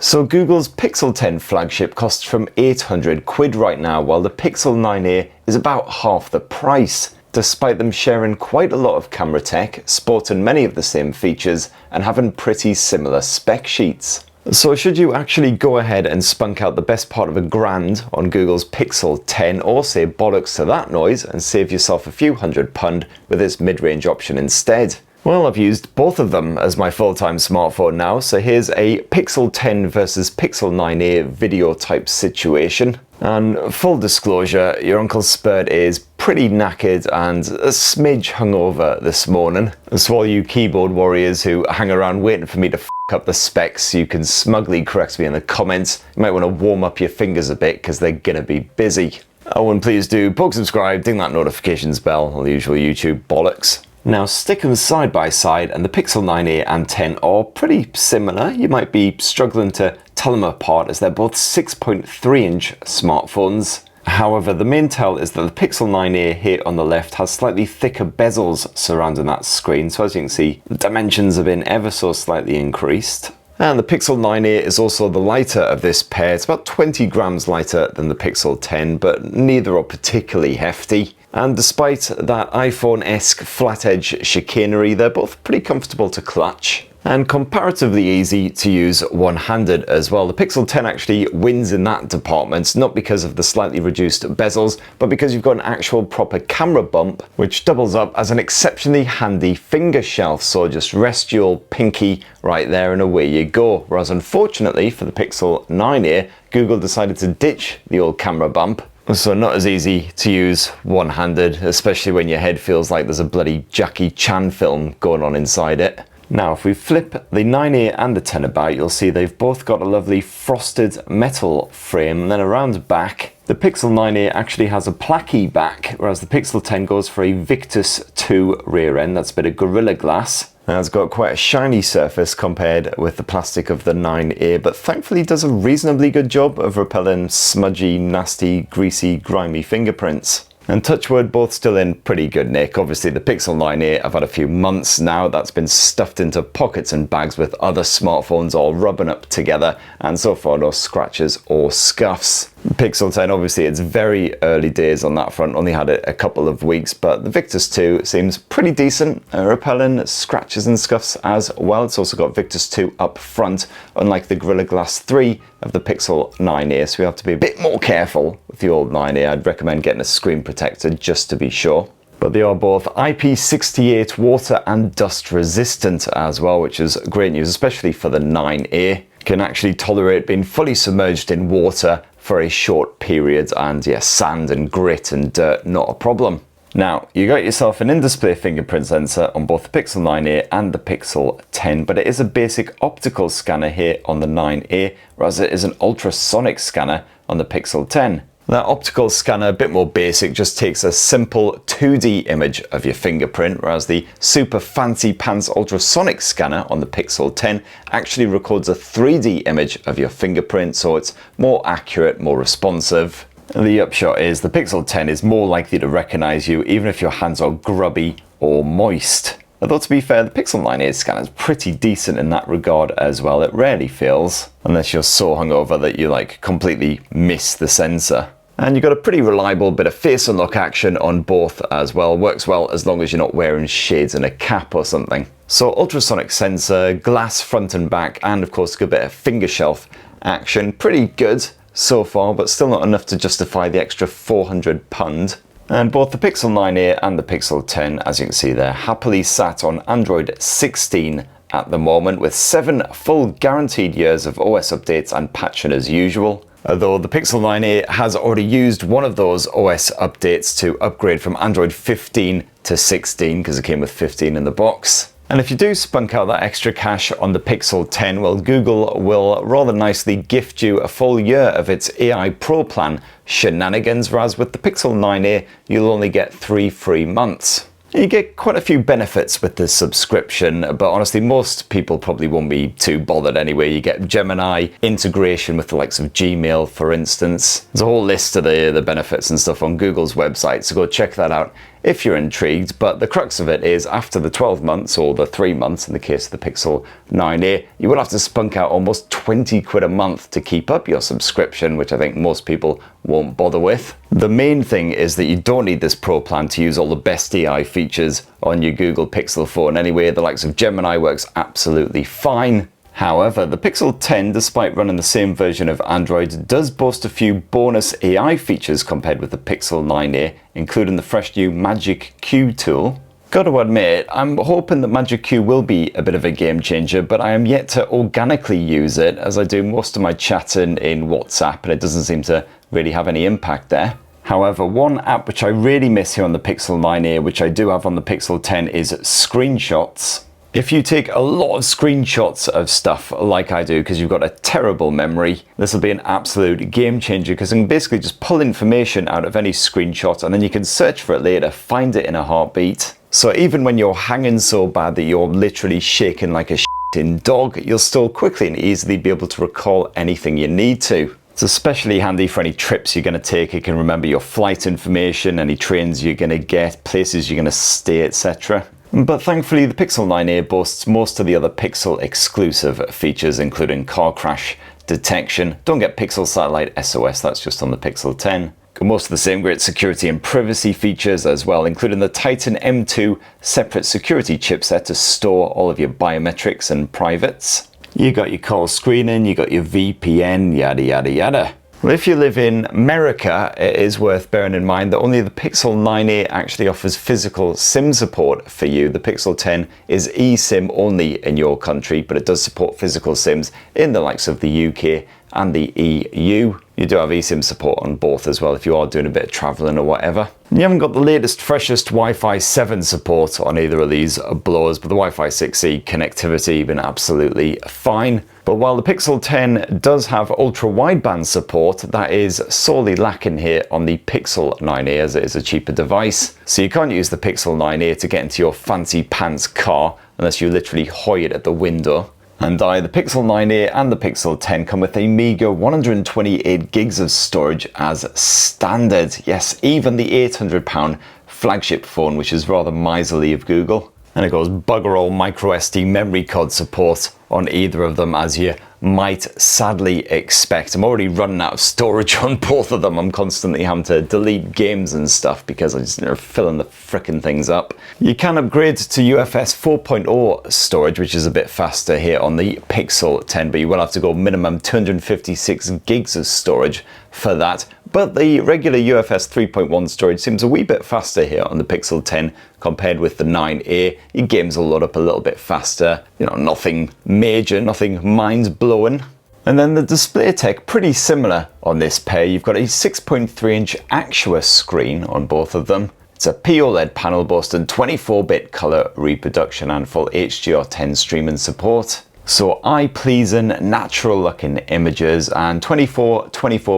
So Google's Pixel 10 flagship costs from 800 quid right now, while the Pixel 9a is about half the price, despite them sharing quite a lot of camera tech, sporting many of the same features, and having pretty similar spec sheets. So should you actually go ahead and spunk out the best part of £1,000 on Google's Pixel 10, or say bollocks to that noise and save yourself a few £100 with its mid-range option instead? Well, I've used both of them as my full-time smartphone now, so here's a Pixel 10 versus Pixel 9a video type situation. And full disclosure, your Uncle Spurt is pretty knackered and a smidge hungover this morning. So all you keyboard warriors who hang around waiting for me to up the specs, you can smugly correct me in the comments. You might want to warm up your fingers a bit because they're gonna be busy. Oh, and please do poke subscribe, ding that notifications bell, all the usual YouTube bollocks. Now stick them side by side, and the Pixel 9a and 10 are pretty similar. You might be struggling to tell them apart as they're both 6.3-inch smartphones. However, the main tell is that the Pixel 9a here on the left has slightly thicker bezels surrounding that screen, so as you can see, the dimensions have been ever so slightly increased. And the Pixel 9a is also the lighter of this pair. It's about 20 grams lighter than the Pixel 10, but neither are particularly hefty. And despite that iPhone-esque flat-edge chicanery, they're both pretty comfortable to clutch. And comparatively easy to use one-handed as well. The Pixel 10 actually wins in that department, not because of the slightly reduced bezels, but because you've got an actual proper camera bump, which doubles up as an exceptionally handy finger shelf. So just rest your pinky right there and away you go. Whereas unfortunately for the Pixel 9a, Google decided to ditch the old camera bump. So not as easy to use one-handed, especially when your head feels like there's a bloody Jackie Chan film going on inside it. Now, if we flip the 9a and the 10 about, you'll see they've both got a lovely frosted metal frame. And then around the back, the Pixel 9a actually has a placky back, whereas the Pixel 10 goes for a Victus 2 rear end. That's a bit of Gorilla Glass. Now, it's got quite a shiny surface compared with the plastic of the 9a, but thankfully does a reasonably good job of repelling smudgy, nasty, greasy, grimy fingerprints. And touch wood, both still in pretty good nick. Obviously the Pixel 9a I've had a few months now. That's been stuffed into pockets and bags with other smartphones all rubbing up together, and so far no scratches or scuffs. Pixel 10, obviously it's very early days on that front, only had it a couple of weeks, but the Victus 2 seems pretty decent, repelling scratches and scuffs as well. It's also got Victus 2 up front, unlike the Gorilla Glass 3 of the Pixel 9a, so we have to be a bit more careful with the old 9a. I'd recommend getting a screen protector just to be sure. But they are both IP68 water and dust resistant as well, which is great news, especially for the 9a. Can actually tolerate being fully submerged in water for a short period, and yeah, sand and grit and dirt, not a problem. Now, you got yourself an in-display fingerprint sensor on both the Pixel 9a and the Pixel 10, but it is a basic optical scanner here on the 9a, whereas it is an ultrasonic scanner on the Pixel 10. That optical scanner, a bit more basic, just takes a simple 2D image of your fingerprint, whereas the super fancy pants ultrasonic scanner on the Pixel 10 actually records a 3D image of your fingerprint, so it's more accurate, more responsive. The upshot is the Pixel 10 is more likely to recognize you even if your hands are grubby or moist. Although to be fair, the Pixel 9a scanner is pretty decent in that regard as well. It rarely fails, unless you're so hungover that you completely miss the sensor. And you've got a pretty reliable bit of face unlock action on both as well. Works well as long as you're not wearing shades and a cap or something. So ultrasonic sensor, glass front and back, and of course a good bit of finger shelf action. Pretty good so far, but still not enough to justify the extra £400. And both the Pixel 9a and the Pixel 10, as you can see there, happily sat on Android 16 at the moment, with 7 full guaranteed years of OS updates and patching as usual. Although the Pixel 9a has already used one of those OS updates to upgrade from Android 15 to 16, because it came with 15 in the box. And if you do spunk out that extra cash on the Pixel 10, well, Google will rather nicely gift you a full year of its AI Pro plan shenanigans, whereas with the Pixel 9a, you'll only get 3 free months. You get quite a few benefits with this subscription, but honestly most people probably won't be too bothered anyway. You get Gemini integration with the likes of Gmail, for instance. There's a whole list of the benefits and stuff on Google's website, so go check that out if you're intrigued, but the crux of it is after the 12 months, or the 3 months in the case of the Pixel 9a, you will have to spunk out almost 20 quid a month to keep up your subscription, which I think most people won't bother with. The main thing is that you don't need this Pro plan to use all the best AI features on your Google Pixel phone anyway. The likes of Gemini works absolutely fine. However, the Pixel 10, despite running the same version of Android, does boast a few bonus AI features compared with the Pixel 9a, including the fresh new Magic Q tool. Gotta admit, I'm hoping that Magic Q will be a bit of a game changer, but I am yet to organically use it, as I do most of my chatting in WhatsApp, and it doesn't seem to really have any impact there. However, one app which I really miss here on the Pixel 9a, which I do have on the Pixel 10, is screenshots. If you take a lot of screenshots of stuff like I do, because you've got a terrible memory, this will be an absolute game changer, because you can basically just pull information out of any screenshot and then you can search for it later, find it in a heartbeat. So even when you're hanging so bad that you're literally shaking like a shitting dog, you'll still quickly and easily be able to recall anything you need to. It's especially handy for any trips you're going to take. You can remember your flight information, any trains you're going to get, places you're going to stay, etc. But thankfully the Pixel 9a boasts most of the other Pixel exclusive features, including car crash detection. Don't get Pixel Satellite SOS, that's just on the Pixel 10. Got most of the same great security and privacy features as well, including the Titan M2 separate security chipset to store all of your biometrics and privates. You got your call screening, you got your VPN, yada yada yada. Well, if you live in America, it is worth bearing in mind that only the Pixel 9a actually offers physical SIM support for you. The Pixel 10 is eSIM only in your country, but it does support physical SIMs in the likes of the UK and the EU. You do have eSIM support on both as well if you are doing a bit of traveling or whatever. You haven't got the latest, freshest Wi-Fi 7 support on either of these blowers, but the Wi-Fi 6E connectivity been absolutely fine. But while the Pixel 10 does have ultra-wideband support, that is sorely lacking here on the Pixel 9a, as it is a cheaper device. So you can't use the Pixel 9a to get into your fancy pants car unless you literally hoy it at the window. And the Pixel 9a and the Pixel 10 come with a meager 128 gigs of storage as standard. Yes, even the £800 flagship phone, which is rather miserly of Google. And it goes bugger all micro SD memory card support on either of them, as you might sadly expect. I'm already running out of storage on both of them. I'm constantly having to delete games and stuff because I just filling the frickin' things up. You can upgrade to UFS 4.0 storage, which is a bit faster here on the Pixel 10, but you will have to go minimum 256 gigs of storage for that. But the regular UFS 3.1 storage seems a wee bit faster here on the Pixel 10 compared with the 9a. Your games will load up a little bit faster. You know, nothing major, nothing mind-blowing. And then the display tech, pretty similar on this pair. You've got a 6.3-inch Axua screen on both of them. It's a POLED panel boasting 24-bit color reproduction and full HDR10 streaming support. So eye-pleasing, natural-looking images and 24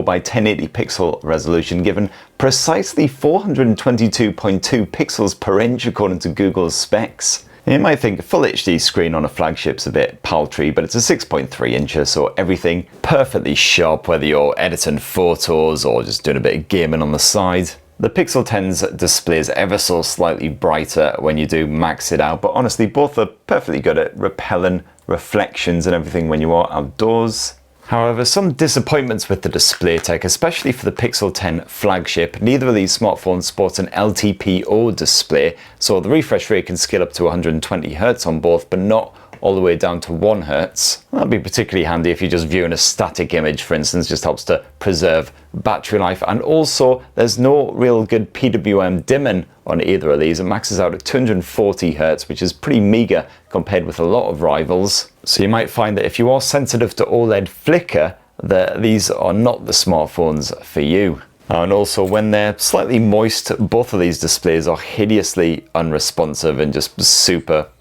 by 1080 pixel resolution, given precisely 422.2 pixels per inch according to Google's specs. You might think a full HD screen on a flagship's a bit paltry, but it's a 6.3 inches, so everything perfectly sharp, whether you're editing photos or just doing a bit of gaming on the side. The Pixel 10's display is ever so slightly brighter when you do max it out, but honestly both are perfectly good at repelling reflections and everything when you are outdoors. However, some disappointments with the display tech, especially for the Pixel 10 flagship. Neither of these smartphones sports an LTPO display, so the refresh rate can scale up to 120Hz on both, but not all the way down to 1Hz. That'd be particularly handy if you're just viewing a static image, for instance. Just helps to preserve battery life. And also, there's no real good PWM dimming on either of these. It maxes out at 240Hz, which is pretty meager compared with a lot of rivals. So you might find that if you are sensitive to OLED flicker, that these are not the smartphones for you. And also, when they're slightly moist, both of these displays are hideously unresponsive and just super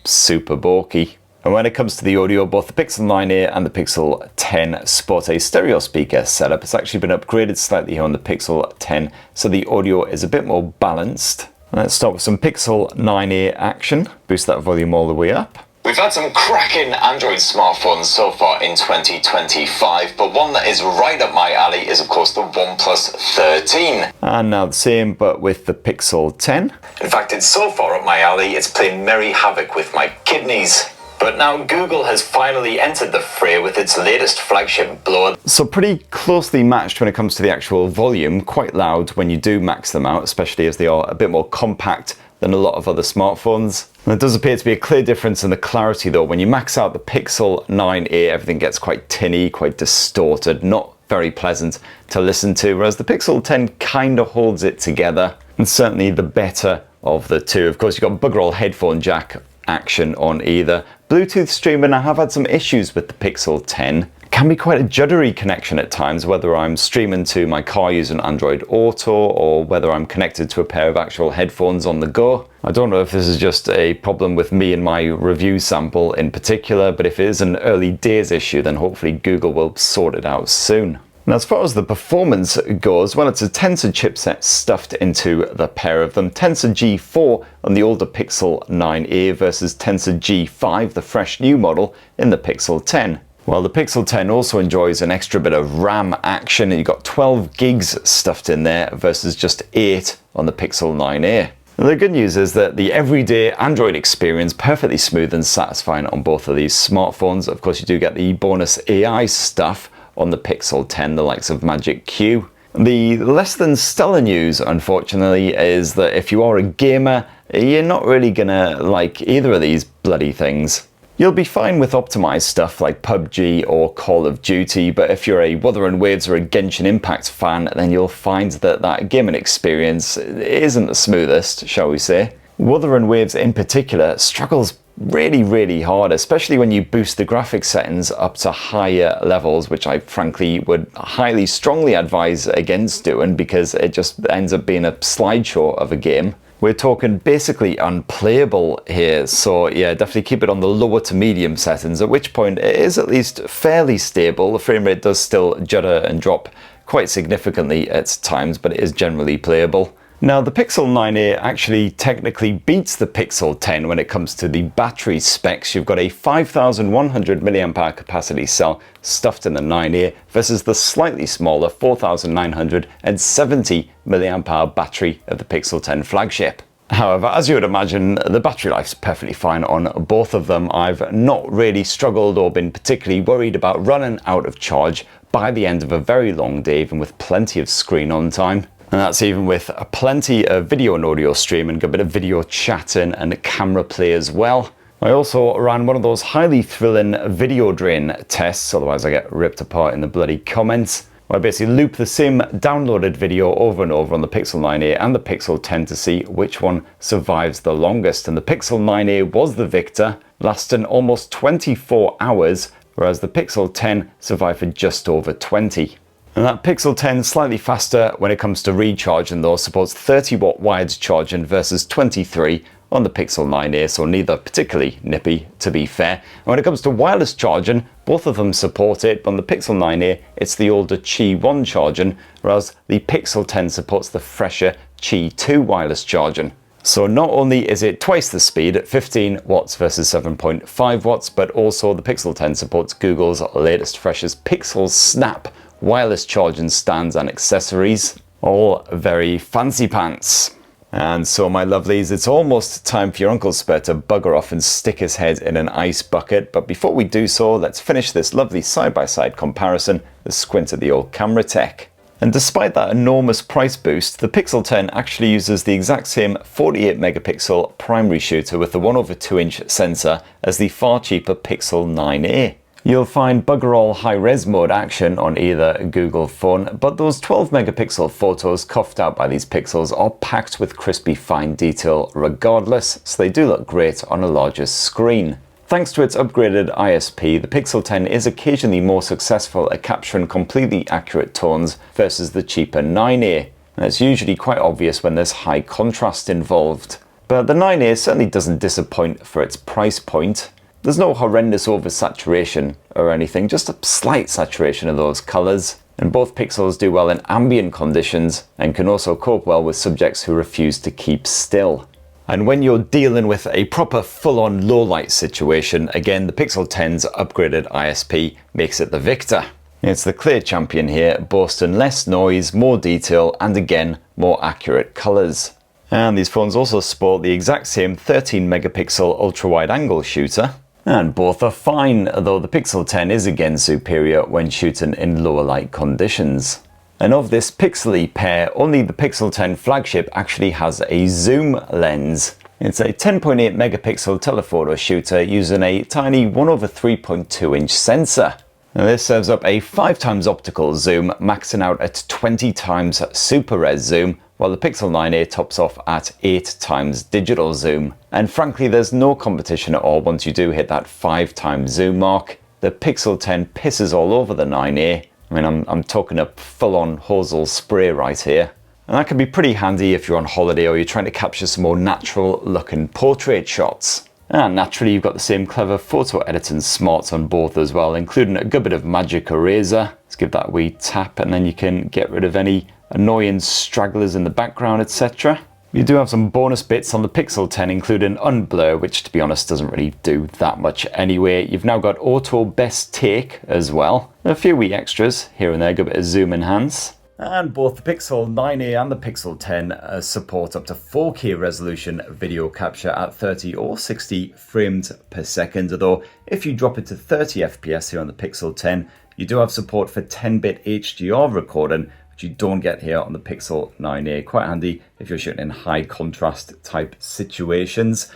bulky. And when it comes to the audio, both the Pixel 9a and the Pixel 10 sport a stereo speaker setup. It's actually been upgraded slightly here on the Pixel 10, so the audio is a bit more balanced. Let's start with some Pixel 9a action. Boost that volume all the way up. We've had some cracking Android smartphones so far in 2025, but one that is right up my alley is of course the OnePlus 13. And now the same, but with the Pixel 10. In fact, it's so far up my alley, it's playing merry havoc with my kidneys. But now Google has finally entered the fray with its latest flagship blower. So pretty closely matched when it comes to the actual volume, quite loud when you do max them out, especially as they are a bit more compact than a lot of other smartphones. And there does appear to be a clear difference in the clarity though. When you max out the Pixel 9a, everything gets quite tinny, quite distorted, not very pleasant to listen to, whereas the Pixel 10 kind of holds it together, and certainly the better of the two. Of course, you've got bugger all headphone jack action on either. Bluetooth streaming, I have had some issues with the Pixel 10. It can be quite a juddery connection at times, whether I'm streaming to my car using Android Auto or whether I'm connected to a pair of actual headphones on the go. I don't know if this is just a problem with me and my review sample in particular, but if it is an early days issue, then hopefully Google will sort it out soon. Now, as far as the performance goes, well, it's a Tensor chipset stuffed into the pair of them. Tensor G4 on the older Pixel 9a versus Tensor G5, the fresh new model, in the Pixel 10. Well, the Pixel 10 also enjoys an extra bit of RAM action, and you've got 12 gigs stuffed in there versus just 8 on the Pixel 9a. The good news is that the everyday Android experience perfectly smooth and satisfying on both of these smartphones. Of course, you do get the bonus AI stuff on the Pixel 10, the likes of Magic Q. The less than stellar news, unfortunately, is that if you are a gamer, you're not really gonna like either of these bloody things. You'll be fine with optimized stuff like PubG or Call of Duty, but if you're a Wuthering Waves or a Genshin Impact fan, then you'll find that that gaming experience isn't the smoothest, shall we say. Wuthering Waves in particular struggles really hard, especially when you boost the graphics settings up to higher levels, which I frankly would highly strongly advise against doing because it just ends up being a slideshow of a game. We're talking basically unplayable here, so yeah, definitely keep it on the lower to medium settings, at which point it is at least fairly stable. The frame rate does still judder and drop quite significantly at times, but it is generally playable. Now, the Pixel 9a actually technically beats the Pixel 10 when it comes to the battery specs. You've got a 5,100 mAh capacity cell stuffed in the 9a versus the slightly smaller 4,970 mAh battery of the Pixel 10 flagship. However, as you would imagine, the battery life's perfectly fine on both of them. I've not really struggled or been particularly worried about running out of charge by the end of a very long day, even with plenty of screen on time. And that's even with plenty of video and audio streaming, a bit of video chatting and camera play as well. I also ran one of those highly thrilling video drain tests, otherwise I get ripped apart in the bloody comments, where I basically loop the same downloaded video over and over on the Pixel 9a and the Pixel 10 to see which one survives the longest. And the Pixel 9a was the victor, lasting almost 24 hours, whereas the Pixel 10 survived for just over 20. And that Pixel 10 slightly faster when it comes to recharging though, supports 30 watt wired charging versus 23 on the Pixel 9a, so neither particularly nippy to be fair. And when it comes to wireless charging, both of them support it, but on the Pixel 9a it's the older Qi 1 charging, whereas the Pixel 10 supports the fresher Qi 2 wireless charging. So not only is it twice the speed at 15 watts versus 7.5 watts, but also the Pixel 10 supports Google's latest freshest Pixel Snap wireless charging stands and accessories, all very fancy pants. And so my lovelies, it's almost time for your Uncle Spur to bugger off and stick his head in an ice bucket, but before we do so, let's finish this lovely side-by-side comparison, the squint at the old camera tech. And despite that enormous price boost, the Pixel 10 actually uses the exact same 48 megapixel primary shooter with the 1/2 inch sensor as the far cheaper Pixel 9a. You'll find bugger all high-res mode action on either Google phone, but those 12 megapixel photos coughed out by these pixels are packed with crispy fine detail regardless, so they do look great on a larger screen. Thanks to its upgraded ISP, the Pixel 10 is occasionally more successful at capturing completely accurate tones versus the cheaper 9a, and it's usually quite obvious when there's high contrast involved. But the 9a certainly doesn't disappoint for its price point. There's no horrendous oversaturation or anything, just a slight saturation of those colours. And both pixels do well in ambient conditions and can also cope well with subjects who refuse to keep still. And when you're dealing with a proper full-on low light situation, again, the Pixel 10's upgraded ISP makes it the victor. It's the clear champion here, boasting less noise, more detail, and again, more accurate colours. And these phones also sport the exact same 13 megapixel ultra-wide angle shooter. And both are fine, though the Pixel 10 is again superior when shooting in lower light conditions. And of this pixely pair, only the Pixel 10 flagship actually has a zoom lens. It's a 10.8 megapixel telephoto shooter using a tiny 1/3.2 inch sensor. Now this serves up a 5 times optical zoom, maxing out at 20 times super res zoom, while the Pixel 9a tops off at 8 times digital zoom. And frankly, there's no competition at all once you do hit that 5 times zoom mark. The Pixel 10 pisses all over the 9a. I mean, I'm talking a full-on hosel spray right here. And that can be pretty handy if you're on holiday or you're trying to capture some more natural looking portrait shots. And naturally, you've got the same clever photo editing smarts on both as well, including a good bit of magic eraser. Let's give that a wee tap and then you can get rid of any annoying stragglers in the background, etc. You do have some bonus bits on the Pixel 10, including unblur, which to be honest doesn't really do that much anyway. You've now got auto best take as well. A few wee extras here and there, good bit of zoom enhance. And both the Pixel 9a and the Pixel 10 support up to 4K resolution video capture at 30 or 60 frames per second, although if you drop it to 30 FPS here on the Pixel 10, you do have support for 10-bit HDR recording, which you don't get here on the Pixel 9a. Quite handy if you're shooting in high contrast type situations.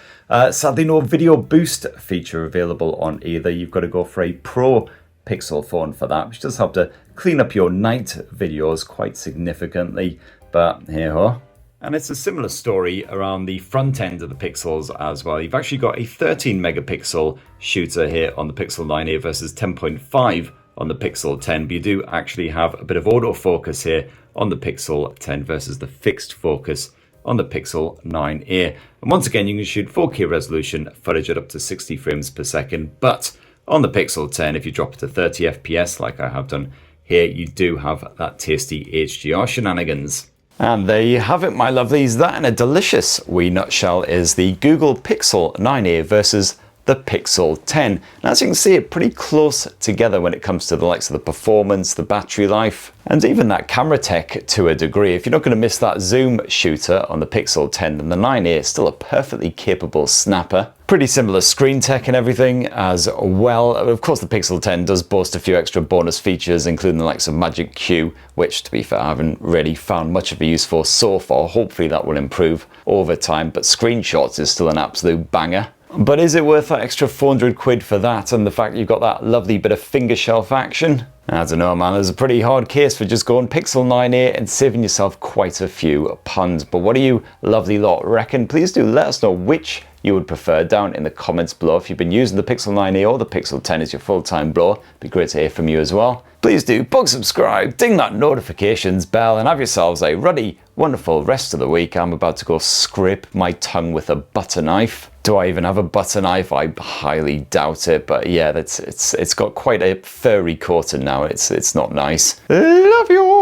Sadly, no video boost feature available on either. You've got to go for a Pro Pixel phone for that, which does help to clean up your night videos quite significantly, but hey-ho. And it's a similar story around the front end of the Pixels as well. You've actually got a 13 megapixel shooter here on the Pixel 9a versus 10.5 on the Pixel 10, but you do actually have a bit of autofocus here on the Pixel 10 versus the fixed focus on the Pixel 9a. And once again, you can shoot 4K resolution footage at up to 60 frames per second, but on the Pixel 10, if you drop it to 30 FPS like I have done here, you do have that tasty HDR shenanigans. And there you have it, my lovelies. That in a delicious wee nutshell is the Google Pixel 9a versus the Pixel 10. And as you can see, it's pretty close together when it comes to the likes of the performance, the battery life, and even that camera tech to a degree. If you're not going to miss that zoom shooter on the Pixel 10, then the 9a is still a perfectly capable snapper. Pretty similar screen tech and everything as well. Of course, the Pixel 10 does boast a few extra bonus features, including the likes of Magic Q, which, to be fair, I haven't really found much of a use for so far. Hopefully that will improve over time, but screenshots is still an absolute banger. But is it worth that extra 400 quid for that and the fact you've got that lovely bit of finger shelf action? I don't know, man. There's a pretty hard case for just going Pixel 9a and saving yourself quite a few pounds. But what do you lovely lot reckon? Please do let us know which you would prefer down in the comments below. If you've been using the Pixel 9a or the Pixel 10 as your full-time blower, it'd be great to hear from you as well. Please do bug subscribe, ding that notifications bell, and have yourselves a ruddy, wonderful rest of the week. I'm about to go scrape my tongue with a butter knife. Do I even have a butter knife? I highly doubt it, but yeah, it's got quite a furry coating now. It's not nice. Love you all.